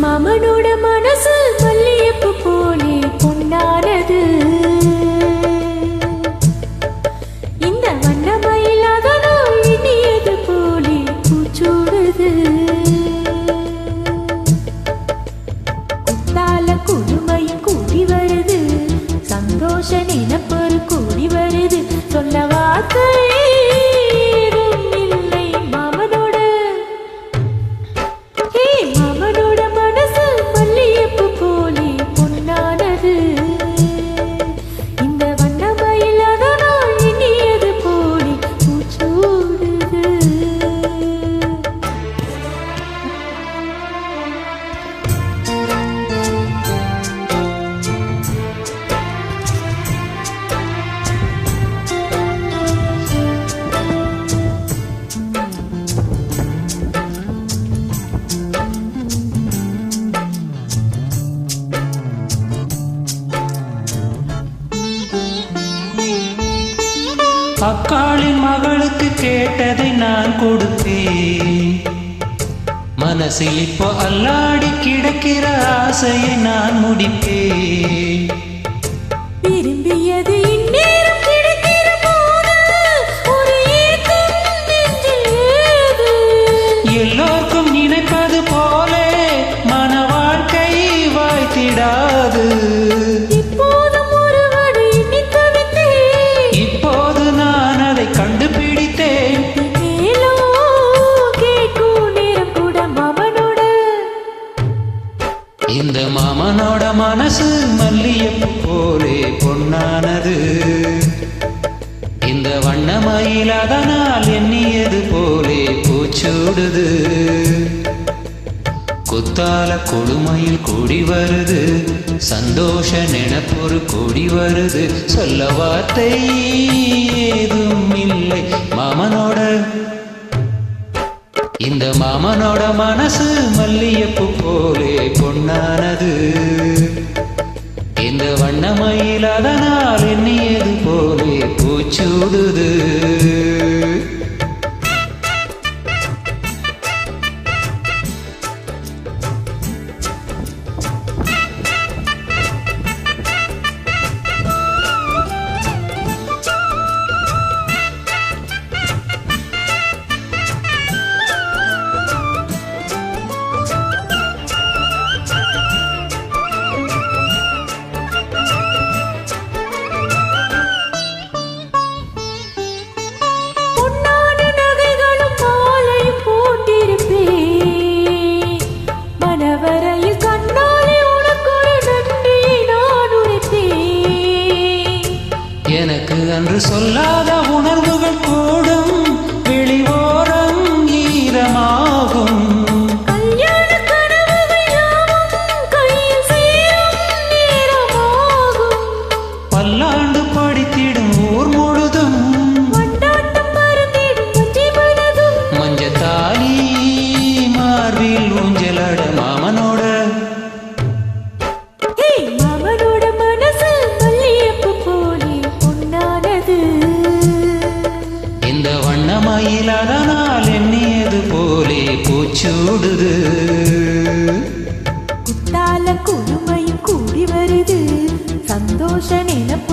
மாமனோட மனசு மல்லியப்பு போலே பொன்னானது. இந்த வண்ணமயிலாதனோ இனியது போலே பூச்சூடுது. குத்தால குழுமையும் கூடி வருது, சந்தோஷ நினைப்பொரு கூடி வருது. சொல்ல வார்த்தை அக்காளின் மகளுக்கு கேட்டதை நான் கொடுத்தேன். மனசு இப்போ அல்லாடி கிடக்கிற ஆசையை நான் முடிப்பேன். விரும்பியது இந்நேரம் கிடைக்கிற போது ஒரு ஏக்கம் நெஞ்சில் ஏது. எல்லோருக்கும் நினைப்பது போலே மன வாழ்க்கை வாய்த்திடாது. கண்டுபிடித்தேன் இந்த மாமனோட மனசு மல்லியப்பு போலே பொன்னானது. இந்த வண்ணமயில் அதனால் எண்ணியது போலே பூச்சூடுது. குத்தால கொடுமையில் கூடி வருது, சந்தோஷ நினைப்பொரு கூடி வருது. சொல்ல வார்த்தை ஏதும் இல்லை மாமனோட. இந்த மாமனோட மனசு மல்லியப்பு போலே பொன்னானது. இந்த வண்ணமயில் அதனால் எண்ணியது போலே பூச்சூடுது. எனக்கு அன்று சொல்லாத உணர்வுகள் கூடும், வெளிவோரம் ஈரமாகும். கல்யாண கனவுகள் யாவும் கையில் சேரும் நேரமாகும். பல்லாண்டு படித்திடும் ஊர் முழுதும் கொண்டாட்டம் மறந்திடும் மஞ்சை மனதும். மஞ்சத்தாலி மார்பில் ஊஞ்சலட மாமனோட. இந்த வண்ணமயில் அதனால் எண்ணியது போலே பூச்சூடுது. குத்தால குழுமையும் கூடி வருது, சந்தோஷ நினைப்பு